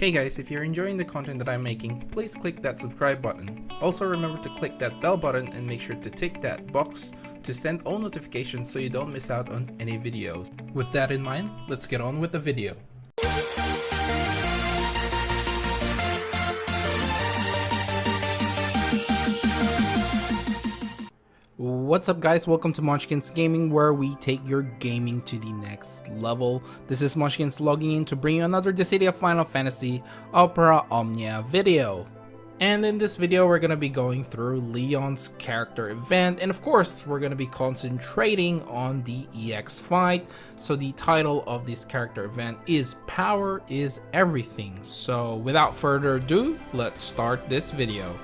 Hey guys, if you're enjoying the content that I'm making, please click that subscribe button. Also remember to click that bell button and make sure to tick that box to send all notifications so you don't miss out on any videos. With that in mind, let's get on with the video. What's up guys, welcome to Munchkins Gaming, where we take your gaming to the next level. This is Munchkins logging in to bring you another Dissidia Final Fantasy Opera Omnia video. And in this video we're going to be going through Leon's character event, and of course we're going to be concentrating on the EX fight. So the title of this character event is Power is Everything. So without further ado, let's start this video.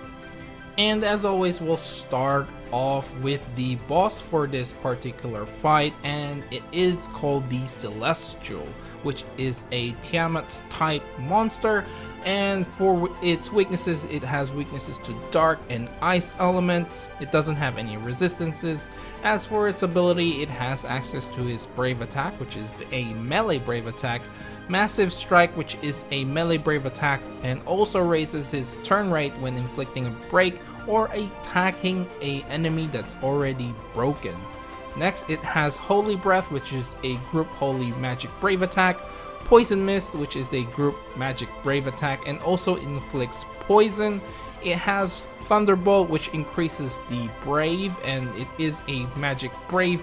And as always, we'll start off with the boss for this particular fight, and it is called the Celestial, which is a Tiamat type monster. And for its weaknesses, it has weaknesses to dark and ice elements. It doesn't have any resistances. As for its ability, it has access to his brave attack, which is a melee brave attack, Massive Strike, which is a melee brave attack, and also raises his turn rate when inflicting a break or attacking an enemy that's already broken. Next, it has Holy Breath, which is a group holy magic brave attack, Poison Mist, which is a group magic brave attack and also inflicts poison. It has Thunderbolt, which increases the brave, and it is a magic brave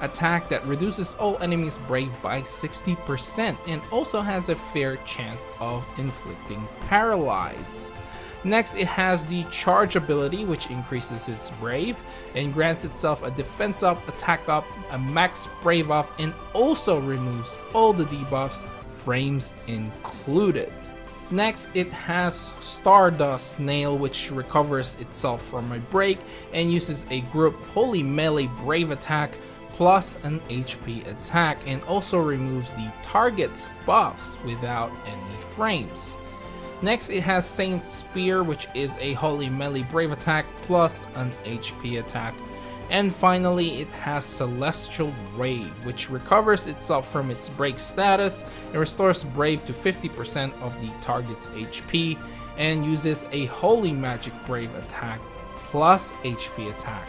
attack that reduces all enemies brave by 60% and also has a fair chance of inflicting paralyze. Next, it has the Charge ability, which increases its brave and grants itself a defense up, attack up, a max brave up, and also removes all the debuffs, frames included. Next, it has Stardust Nail, which recovers itself from a break and uses a group holy melee brave attack plus an HP attack, and also removes the target's buffs without any frames. Next, it has Saint's Spear, which is a holy melee brave attack plus an HP attack. And finally, it has Celestial Ray, which recovers itself from its break status and restores brave to 50% of the target's HP, and uses a holy magic brave attack plus HP attack.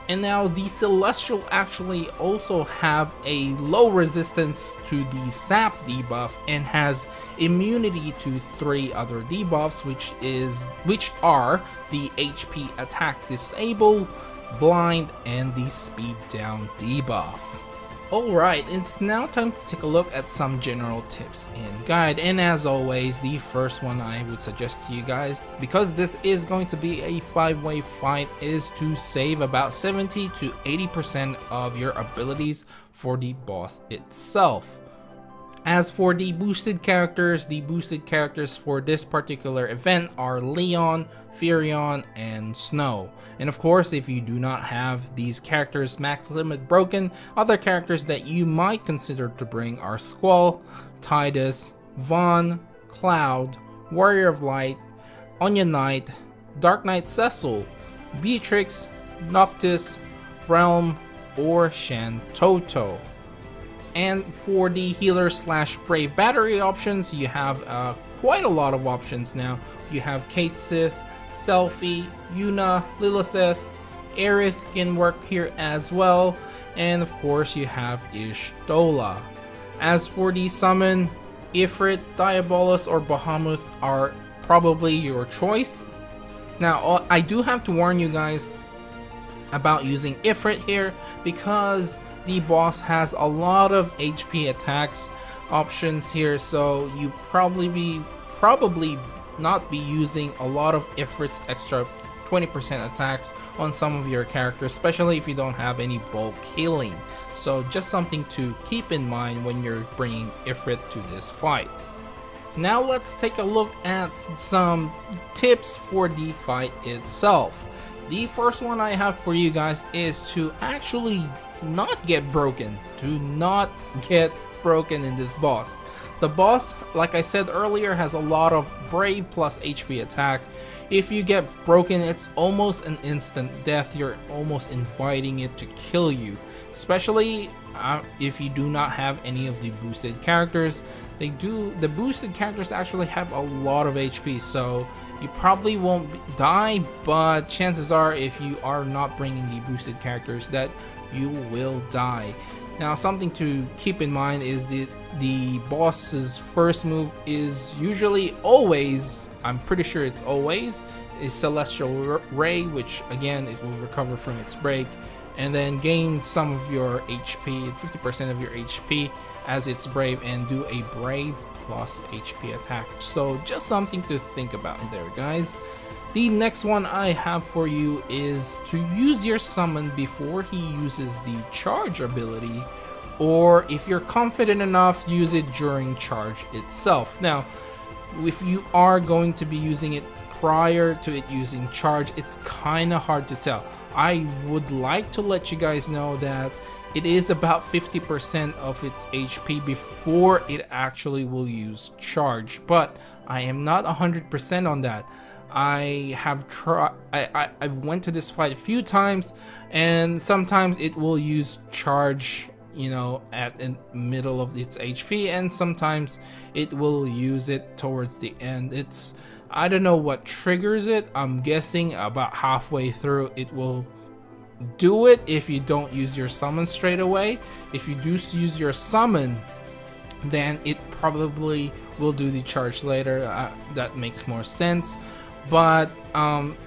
And now the Celestial actually also have a low resistance to the sap debuff and has immunity to 3 other debuffs, which are the HP attack disable, blind, and the speed down debuff. Alright, it's now time to take a look at some general tips and guide, and as always, the first one I would suggest to you guys, because this is going to be a 5-way fight, is to save about 70 to 80% of your abilities for the boss itself. As for the boosted characters for this particular event are Leon, Furion, and Snow. And of course, if you do not have these characters max limit broken, other characters that you might consider to bring are Squall, Tidus, Vaughn, Cloud, Warrior of Light, Onion Knight, Dark Knight Cecil, Beatrix, Noctis, Realm, or Shantoto. And for the healer / brave battery options, you have quite a lot of options now. You have Kate Sith, Selphie, Yuna, Lilitheth, Aerith can work here as well, and of course you have Ishtola. As for the summon, Ifrit, Diabolus, or Bahamut are probably your choice. Now I do have to warn you guys about using Ifrit here, because the boss has a lot of HP attacks options here, so you probably not be using a lot of Ifrit's extra 20% attacks on some of your characters, especially if you don't have any bulk healing. So just something to keep in mind when you're bringing Ifrit to this fight. Now let's take a look at some tips for the fight itself. The first one I have for you guys is to actually not get broken. Do not get broken in this boss. The boss, like I said earlier, has a lot of brave plus HP attack. If you get broken, it's almost an instant death. You're almost inviting it to kill you, especially if you do not have any of the boosted characters. The boosted characters actually have a lot of HP, so you probably won't die, but chances are if you are not bringing the boosted characters that you will die. Now, something to keep in mind is the boss's first move is usually always, I'm pretty sure it's always, is Celestial Ray, which again, it will recover from its break, and then gain some of your HP, 50% of your HP as its brave, and do a brave plus HP attack. So just something to think about there, guys. The next one I have for you is to use your summon before he uses the charge ability, or if you're confident enough, use it during charge itself. Now, if you are going to be using it prior to it using charge, it's kind of hard to tell. I would like to let you guys know that it is about 50% of its HP before it actually will use charge, but I am not 100% on that. I have tried. I've went to this fight a few times, and sometimes it will use charge, you know, at the middle of its HP, and sometimes it will use it towards the end. I don't know what triggers it. I'm guessing about halfway through it will do it if you don't use your summon straight away. If you do use your summon, then it probably will do the charge later. That makes more sense. But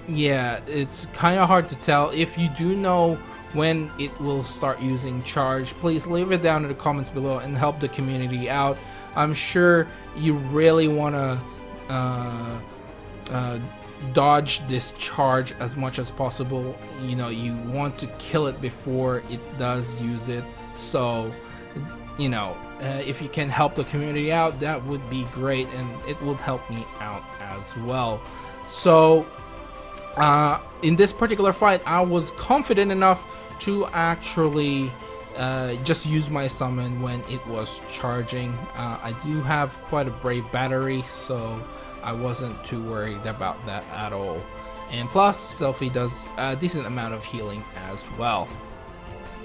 yeah, it's kind of hard to tell. If you do know when it will start using charge, please leave it down in the comments below and help the community out. I'm sure you really want to dodge this charge as much as possible. You know, you want to kill it before it does use it. So, you know, if you can help the community out, that would be great, and it will help me out as well. So in this particular fight, I was confident enough to actually just use my summon when it was charging. I do have quite a brave battery, so I wasn't too worried about that at all. And plus, Selfie does a decent amount of healing as well.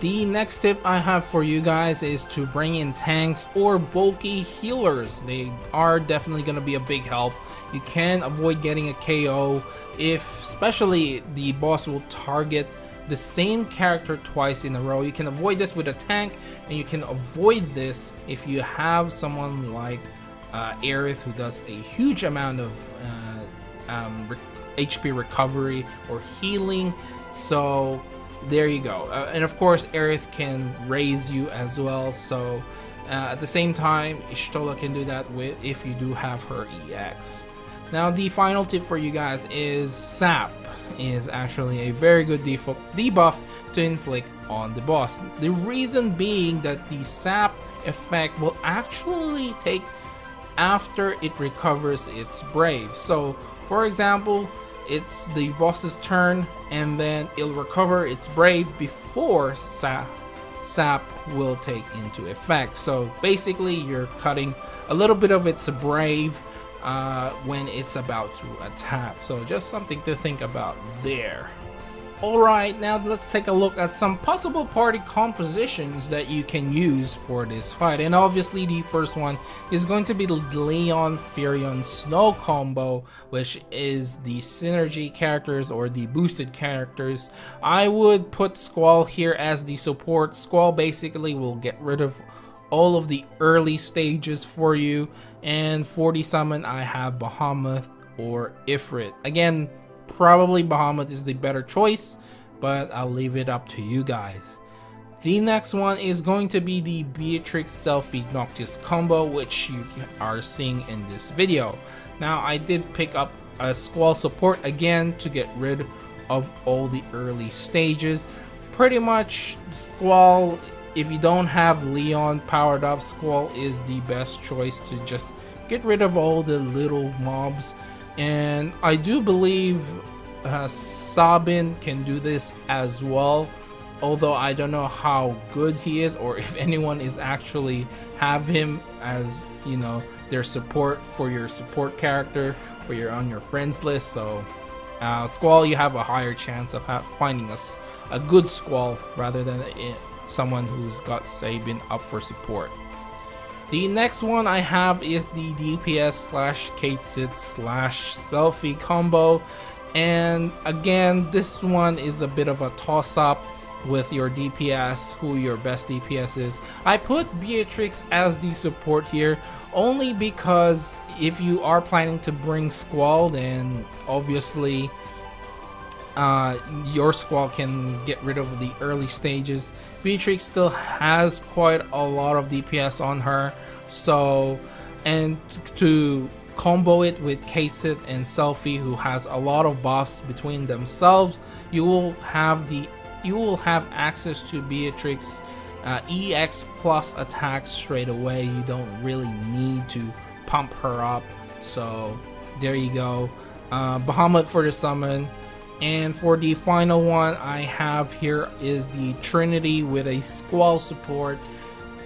The next tip I have for you guys is to bring in tanks or bulky healers. They are definitely going to be a big help. You can avoid getting a KO especially the boss will target the same character twice in a row. You can avoid this with a tank, and you can avoid this if you have someone like Aerith, who does a huge amount of HP recovery or healing. So there you go. And of course, Aerith can raise you as well. So at the same time, Y'shtola can do that if you do have her EX. Now, the final tip for you guys is Sap is actually a very good debuff to inflict on the boss. The reason being that the Sap effect will actually take after it recovers its brave. So, for example, it's the boss's turn, and then it'll recover its brave before Sap will take into effect. So basically, you're cutting a little bit of its brave when it's about to attack. So just something to think about there. Alright, now let's take a look at some possible party compositions that you can use for this fight. And obviously the first one is going to be the Leon Furion Snow combo, which is the synergy characters or the boosted characters. I would put Squall here as the support. Squall basically will get rid of all of the early stages for you. And for the summon, I have Bahamut or Ifrit. Again, probably Bahamut is the better choice, but I'll leave it up to you guys. The next one is going to be the Beatrix Selfie Noctis combo, which you are seeing in this video. Now, I did pick up a Squall support again to get rid of all the early stages. Pretty much Squall, if you don't have Leon powered up, Squall is the best choice to just get rid of all the little mobs. And I do believe Sabin can do this as well. although I don't know how good he is, or if anyone is actually have him as, you know, their support for your support character for your on your friends list. So Squall, you have a higher chance of finding a good Squall rather than someone who's got Sabin up for support. The next one I have is the DPS slash Katesith slash Selfie combo, and again this one is a bit of a toss-up with your DPS, who your best DPS is. I put Beatrix as the support here only because if you are planning to bring Squall, then obviously your Squall can get rid of the early stages. Beatrix still has quite a lot of DPS on her, so, and to combo it with Katesith and Selfie, who has a lot of buffs between themselves, you will have access to Beatrix EX plus attack straight away. You don't really need to pump her up, so there you go. Bahamut for the summon. And for the final one I have here is the Trinity with a Squall support.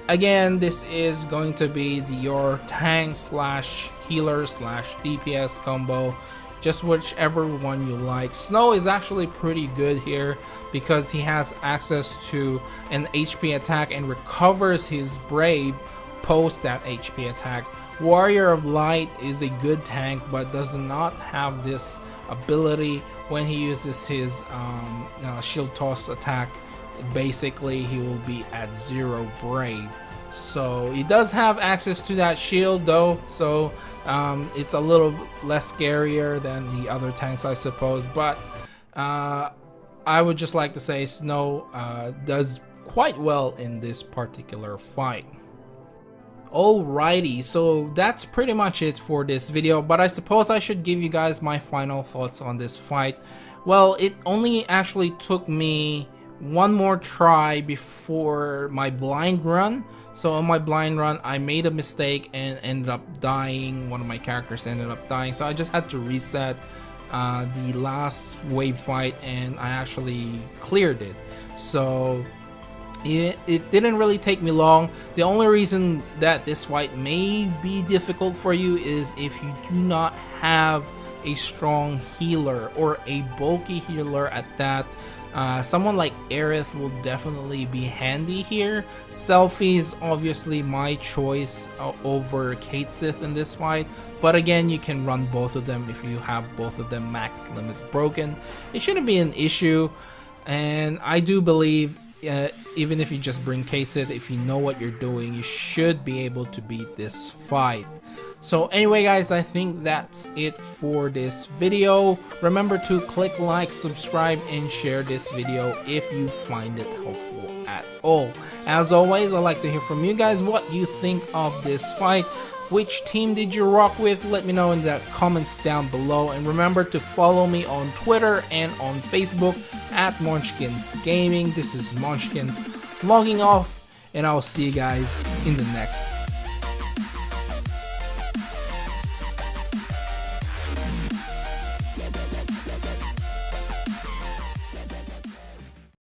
Again, this is going to be your tank slash healer slash DPS combo, just whichever one you like. Snow is actually pretty good here because he has access to an HP attack and recovers his Brave post that HP attack. Warrior of Light is a good tank but does not have this ability when he uses his shield toss attack. Basically he will be at 0 Brave, so he does have access to that shield though, so it's a little less scarier than the other tanks, I suppose. But I would just like to say Snow does quite well in this particular fight. Alrighty, so that's pretty much it for this video, but I suppose I should give you guys my final thoughts on this fight. Well, it only actually took me one more try before my blind run. So on my blind run I made a mistake and ended up dying. One of my characters ended up dying, so I just had to reset the last wave fight and I actually cleared it. So it didn't really take me long. The only reason that this fight may be difficult for you is if you do not have a strong healer or a bulky healer at that. Someone like Aerith will definitely be handy here. Selfie is obviously my choice over Katesith in this fight, but again you can run both of them if you have both of them max limit broken. It shouldn't be an issue, and I do believe even if you just bring Katesith, if you know what you're doing, you should be able to beat this fight. So anyway guys, I think that's it for this video. Remember to click like, subscribe, and share this video if you find it helpful at all. As always, I'd like to hear from you guys what you think of this fight. Which team did you rock with? Let me know in the comments down below, and remember to follow me on Twitter and on Facebook at Munchkins Gaming. This is Munchkins logging off, and I'll see you guys in the next